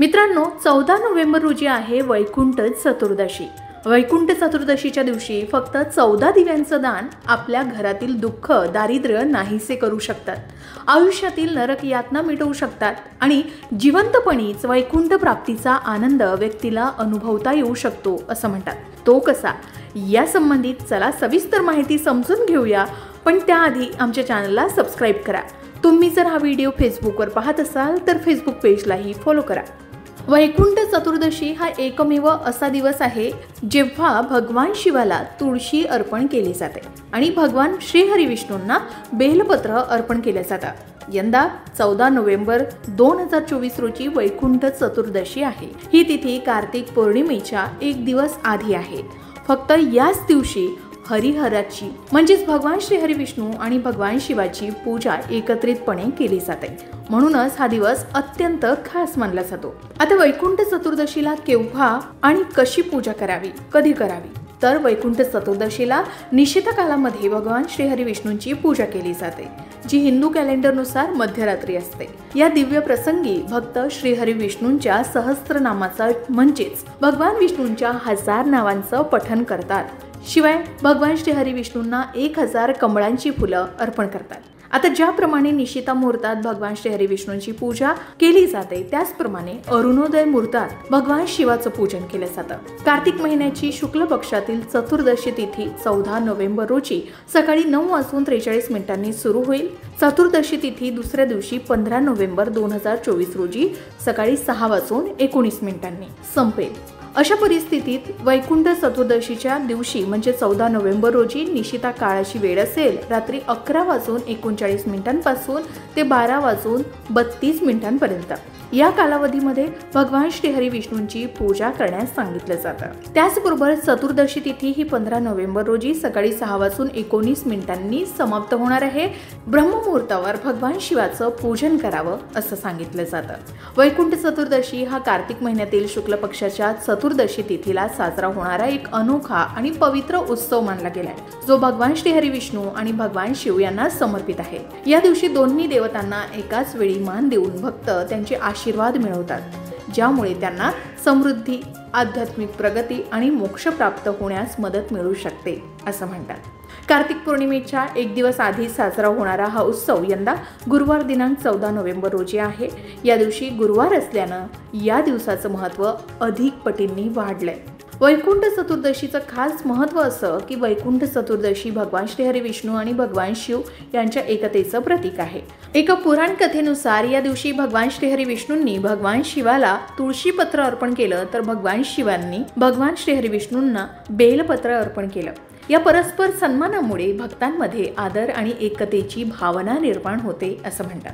मित्रांनो, 14 नोव्हेंबर रोजी आहे वैकुंठ चतुर्दशी। वैकुंठ चतुर्दशीच्या दिवशी फक्त 14 दिव्यांचं दान आपल्या घरातील दुःख दारिद्र्य नाहीसे करू शकतात, आयुष्यातील नरक यातना मिटवू शकतात आणि जिवंतपणीच वैकुंठ प्राप्तीचा आनंद व्यक्तीला अनुभवता येऊ शकतो असं म्हणतात। तो कसा, या संबंधित चला सविस्तर माहिती समजून घेऊया। पण त्याआधी आमच्या चॅनलला सबस्क्राइब करा। तुम्ही जर हा व्हिडिओ फेसबुकवर पाहत असाल तर फेसबुक पेजलाही फॉलो करा। वैकुंठ चतुर्दशी हा एकमेव असा दिवस आहे जेव्हा भगवान शिवाला तुळशी अर्पण केली जाते आणि भगवान श्री हरी विष्णूंना बेलपत्र अर्पण केले जातात। यंदा 14 नोव्हेंबर 2024 रोजी वैकुंठ चतुर्दशी आहे। ही तिथी कार्तिक पौर्णिमेच्या एक दिवस आधी आहे। फक्त याच दिवशी हरिहराची म्हणजेच भगवान श्री हरी विष्णू आणि भगवान शिवाची पूजा एकत्रितपणे केली जाते, म्हणूनच हा दिवस अत्यंत खास मानला जातो। आता वैकुंठ चतुर्दशीला केव्हा आणि कशी पूजा करावी, कधी करावी, तर वैकुंठ चतुर्दशीला निशित कालामध्ये भगवान श्री हरी विष्णूंची पूजा केली जाते, जी हिंदू कॅलेंडरनुसार मध्यरात्री असते। या दिव्य प्रसंगी भक्त श्री हरी विष्णूंच्या सहस्त्रनामाचा म्हणजेच भगवान विष्णूंच्या 1000 नावांचं पठण करतात। शिवाय भगवान श्री हरी विष्णूंना 1000 कमळांची फुलं अर्पण करतात। आता ज्याप्रमाणे निशिता मुहूर्तात भगवान श्री हरी विष्णूंची पूजा केली जाते, त्याचप्रमाणे अरुणोदय मुहूर्तात भगवान शिवाचं पूजन केलं जातं। कार्तिक महिन्याची शुक्ल पक्षातील चतुर्दशी तिथी 14 नोव्हेंबर रोजी सकाळी 9:43 सुरू होईल। चतुर्दशी तिथी दुसऱ्या दिवशी 15 नोव्हेंबर 2024 रोजी सकाळी 6:19 संपेल। अशा परिस्थितीत वैकुंठ चतुर्दशीच्या दिवशी म्हणजे 14 नोव्हेंबर रोजी निशिता काळाची वेळ असेल रात्री 11:39 पासून ते 12:32 पर्यंत। या कालावधीमध्ये भगवान श्री हरी विष्णूंची पूजा करण्यास सांगितलं जातं। त्याचबरोबर चतुर्दशी तिथी ही 15 नोव्हेंबर रोजी सकाळी 6:19 समाप्त होणार आहे। ब्रह्ममुहूर्तावर भगवान शिवाचं पूजन करावं असं सांगितलं जातं। वैकुंठ चतुर्दशी हा कार्तिक महिन्यातील शुक्ल पक्षाच्या चतुर्दशी तिथीला साजरा होणारा एक अनोखा आणि पवित्र उत्सव मानला गेलाय, जो भगवान श्री हरी विष्णू आणि भगवान शिव यांना समर्पित आहे। या दिवशी दोन्ही देवतांना एकाच वेळी मान देऊन भक्त त्यांचे आशीर्वाद मिळवतात, ज्यामुळे त्यांना समृद्धी, आध्यात्मिक प्रगती आणि मोक्ष प्राप्त होण्यास मदत मिळू शकते असं म्हणतात। कार्तिक पौर्णिमेच्या एक दिवस आधी साजरा होणारा हा उत्सव यंदा गुरुवार दिनांक 14 नोव्हेंबर रोजी आहे। या दिवशी गुरुवार असल्यानं या दिवसाचं महत्त्व अधिक पटींनी वाढलंय। वैकुंठ चतुर्दशीचं खास महत्त्व असं की वैकुंठ चतुर्दशी भगवान श्री हरी विष्णू आणि भगवान शिव यांच्या एकतेचं प्रतीक आहे। एका पुराण कथेनुसार या दिवशी भगवान श्री हरी विष्णूंनी भगवान शिवाला तुळशीपत्र अर्पण केलं, तर भगवान शिवांनी भगवान श्री हरी विष्णूंना बेलपत्र अर्पण केलं। या परस्पर सन्मानामुळे भक्तांमध्ये आदर आणि एकतेची भावना निर्माण होते असं म्हणतात।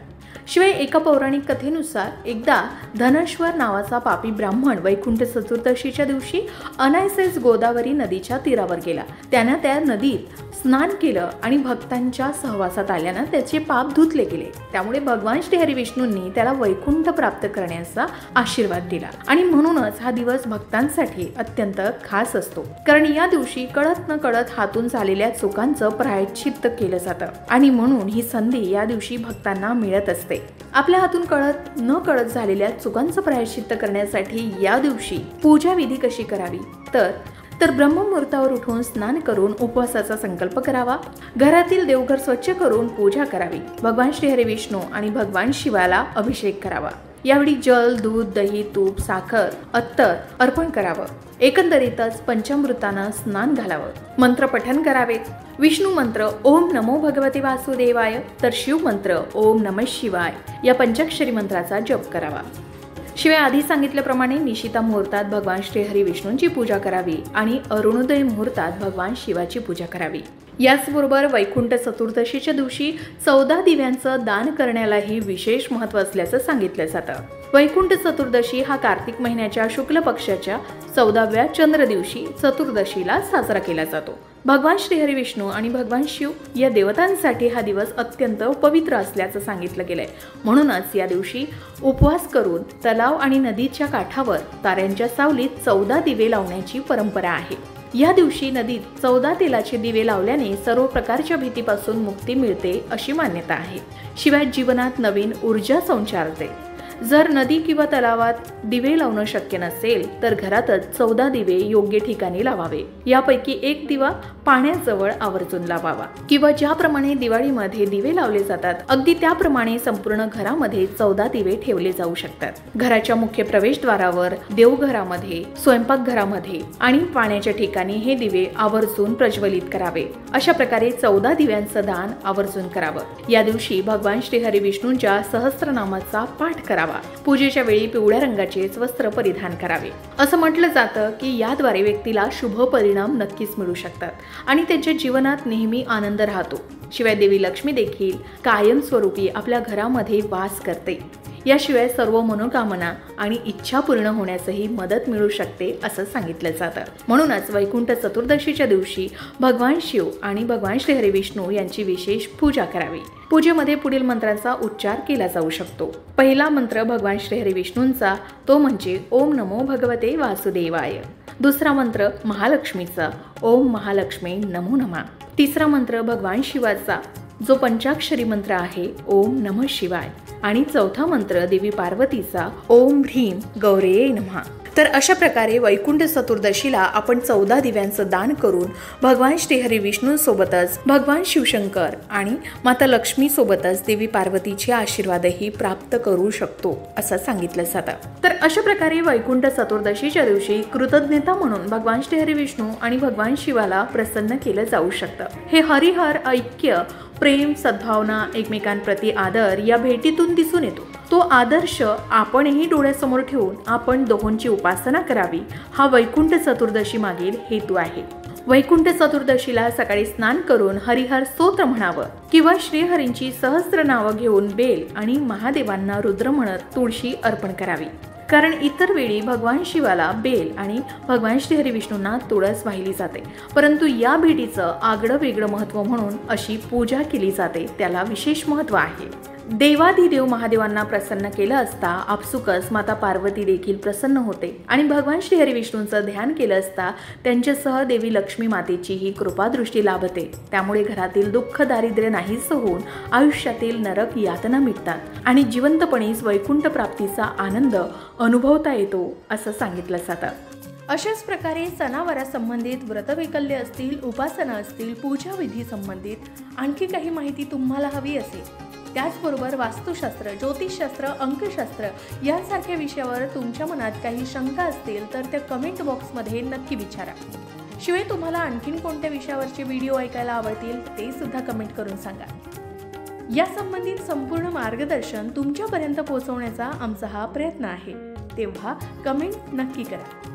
शिवाय एका पौराणिक कथेनुसार एकदा धनेश्वर नावाचा पापी ब्राह्मण वैकुंठ चतुर्दशीच्या दिवशी अनायसेच गोदावरी नदीच्या तीरावर गेला। त्यानं त्या नदीत स्नान केलं आणि भक्तांच्या सहवासात आल्यानं त्याचे पाप धुतले गेले। त्यामुळे भगवान श्री हरी विष्णूंनी त्याला वैकुंठ प्राप्त करण्याचा आशीर्वाद दिला आणि म्हणूनच हा दिवस भक्तांसाठी अत्यंत खास असतो, कारण या दिवशी कळत न कळत हातून झालेल्या चुकांचं प्रायश्चित्त केलं जातं आणि म्हणून ही संधी या दिवशी भक्तांना मिळत असते। आपल्या हातून कळत न कळत झालेल्या चुकांचं प्रायश्चित्त करण्यासाठी या दिवशी पूजा विधी कशी करावी, तर ब्रह्ममुहूर्तावर उठून स्नान करून उपवासाचा संकल्प करावा। घरातील देवघर स्वच्छ करून पूजा करावी। भगवान श्री हरी विष्णू आणि भगवान शिवाला अभिषेक करावा। यावेळी जल, दूध, दही, तूप, साखर, अत्तर अर्पण करावं। एकंदरीतच पंचामृतानं स्नान घालावं। मंत्र पठण करावे। विष्णू मंत्र ओम नमो भगवते वासुदेवाय, तर शिव मंत्र ओम नमः शिवाय या पंचाक्षरी मंत्राचा जप करावा। शिवाय आधी सांगितल्याप्रमाणे निशिता मुहूर्तात भगवान श्री हरी विष्णूंची पूजा करावी आणि अरुणोदय मुहूर्तात भगवान शिवाची पूजा करावी। याचबरोबर वैकुंठ चतुर्दशीच्या दिवशी 14 दिव्यांचं दान करण्यालाही विशेष महत्त्व असल्याचं सांगितलं जातं। वैकुंठ चतुर्दशी हा कार्तिक महिन्याच्या शुक्ल पक्षाच्या 14व्या चंद्र दिवशी चतुर्दशीला साजरा केला जातो। भगवान श्री हरी विष्णू आणि भगवान शिव या देवतांसाठी हा दिवस अत्यंत पवित्र असल्याचं सांगितलं गेलंय। म्हणूनच या दिवशी उपवास करून तलाव आणि नदीच्या काठावर ताऱ्यांच्या सावलीत 14 दिवे लावण्याची परंपरा आहे। या दिवशी नदीत 14 तेलाचे दिवे लावल्याने सर्व प्रकारच्या भीतीपासून मुक्ती मिळते अशी मान्यता आहे। शिवाय जीवनात नवीन ऊर्जा संचारते। जर नदी किंवा तलावात दिवे लावणं शक्य नसेल तर घरातच 14 दिवे योग्य ठिकाणी लावावे। यापैकी एक दिवा पाण्याजवळ आवर्जून लावावा किंवा ज्याप्रमाणे दिवाळीमध्ये दिवे लावले जातात अगदी त्याप्रमाणे संपूर्ण घरामध्ये 14 दिवे ठेवले जाऊ शकतात। घराच्या मुख्य प्रवेशद्वारावर, देवघरामध्ये, स्वयंपाकघरामध्ये आणि पाण्याच्या ठिकाणी हे दिवे आवर्जून प्रज्वलित करावे। अशा प्रकारे 14 दिव्यांचं दान आवर्जून करावं। या दिवशी भगवान श्री हरी विष्णूंच्या सहस्त्रनामाचा पाठ करावा। पूजेच्या वेळी पिवळ्या रंगाचेच वस्त्र परिधान करावे। असं म्हटलं जातं की याद्वारे व्यक्तीला शुभ परिणाम नक्कीच मिळू शकतात आणि त्यांच्या जीवनात नेहमी आनंद राहतो। शिवाय देवी लक्ष्मी देखील कायमस्वरूपी आपल्या घरामध्ये वास करते। याशिवाय सर्व मनोकामना आणि इच्छा पूर्ण होण्यासही मदत मिळू शकते असं सांगितलं जातं। म्हणूनच वैकुंठ चतुर्दशीच्या दिवशी भगवान शिव आणि भगवान श्री हरी विष्णू यांची विशेष पूजा करावी। पूजेमध्ये पुढील मंत्रांचा उच्चार केला जाऊ शकतो। पहिला मंत्र भगवान श्री हरी विष्णूंचा, तो म्हणजे ओम नमो भगवते वासुदेवाय। दुसरा मंत्र महालक्ष्मीचा, ओम महालक्ष्मी नमो नमः। तिसरा मंत्र भगवान शिवाचा, जो पंचाक्षरी मंत्र आहे, ओम नमः शिवाय। आणि चौथा मंत्र देवी पार्वतीचा, ओम ह्रीं गौरेये नमः। तर अशा प्रकारे वैकुंठ चतुर्दशीला आपण 14 दिव्यांचं दान करून भगवान श्री हरी विष्णूंसोबतच भगवान शिवशंकर आणि माता लक्ष्मी सोबतच देवी पार्वतीचे आशीर्वादही प्राप्त करू शकतो असं सांगितलं जातं। तर अशा प्रकारे वैकुंठ चतुर्दशीच्या दिवशी कृतज्ञता म्हणून भगवान श्री हरी विष्णू आणि भगवान शिवाला प्रसन्न केलं जाऊ शकतं। हे हरिहर ऐक्य, प्रेम, सद्भावना, एकमेकांप्रती आदर या भेटीतून दिसून येतो। तो आदर्श आपणही डोळ्यासमोर ठेवून आपण दोहोंची उपासना करावी, हा वैकुंठ चतुर्दशी मागील हेतू आहे। वैकुंठ चतुर्दशीला सकाळी स्नान करून हरिहर स्तोत्र म्हणावं किंवा श्रीहरींची सहस्त्र नावं घेऊन बेल आणि महादेवांना रुद्र म्हणत तुळशी अर्पण करावी। कारण इतर वेळी भगवान शिवाला बेल आणि भगवान श्री हरी विष्णूंना तुळस वाहिली जाते, परंतु या भेटीचं आगळं वेगळं महत्त्व म्हणून अशी पूजा केली जाते, त्याला विशेष महत्त्व आहे। देवाधिदेव महादेवांना प्रसन्न केलं असता आपसुकच माता पार्वती देखील प्रसन्न होते आणि भगवान श्री हरी विष्णूंचं ध्यान केलं असता त्यांच्यासह देवी लक्ष्मी मातेचीही कृपादृष्टी लाभते। त्यामुळे घरातील दुःख, दारिद्र्य नाहीसं होऊन आयुष्यातील नरक यातना मिटतात आणि जिवंतपणेच वैकुंठ प्राप्तीचा आनंद अनुभवता येतो असं सांगितलं जातं। अशाच प्रकारे सणावारासंबंधित व्रतवैकल्य असतील, उपासना असतील, पूजाविधी संबंधित आणखी काही माहिती तुम्हाला हवी असेल, त्याचबरोबर वास्तुशास्त्र, ज्योतिषशास्त्र, अंकशास्त्र यांसारख्या विषयावर तुमच्या मनात काही शंका असतील तर त्या कमेंट बॉक्समध्ये नक्की विचारा। शिवाय तुम्हाला आणखीन कोणत्या विषयावरचे व्हिडिओ ऐकायला आवडतील ते सुद्धा कमेंट करून सांगा। या संबंधित संपूर्ण मार्गदर्शन तुमच्यापर्यंत पोहोचवण्याचा आमचा हा प्रयत्न आहे, तेव्हा कमेंट नक्की करा।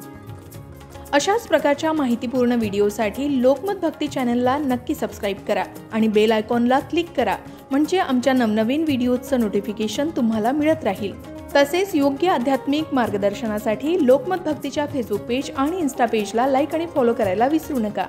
अशाच प्रकारच्या माहितीपूर्ण व्हिडिओसाठी लोकमत भक्ती चॅनलला नक्की सबस्क्राईब करा आणि बेल आयकॉनला क्लिक करा, म्हणजे आमच्या नवनवीन व्हिडिओचं नोटिफिकेशन तुम्हाला मिळत राहील। तसेच योग्य आध्यात्मिक मार्गदर्शनासाठी लोकमत भक्तीच्या फेसबुक पेज आणि इन्स्टा पेजला लाईक आणि फॉलो करायला विसरू नका।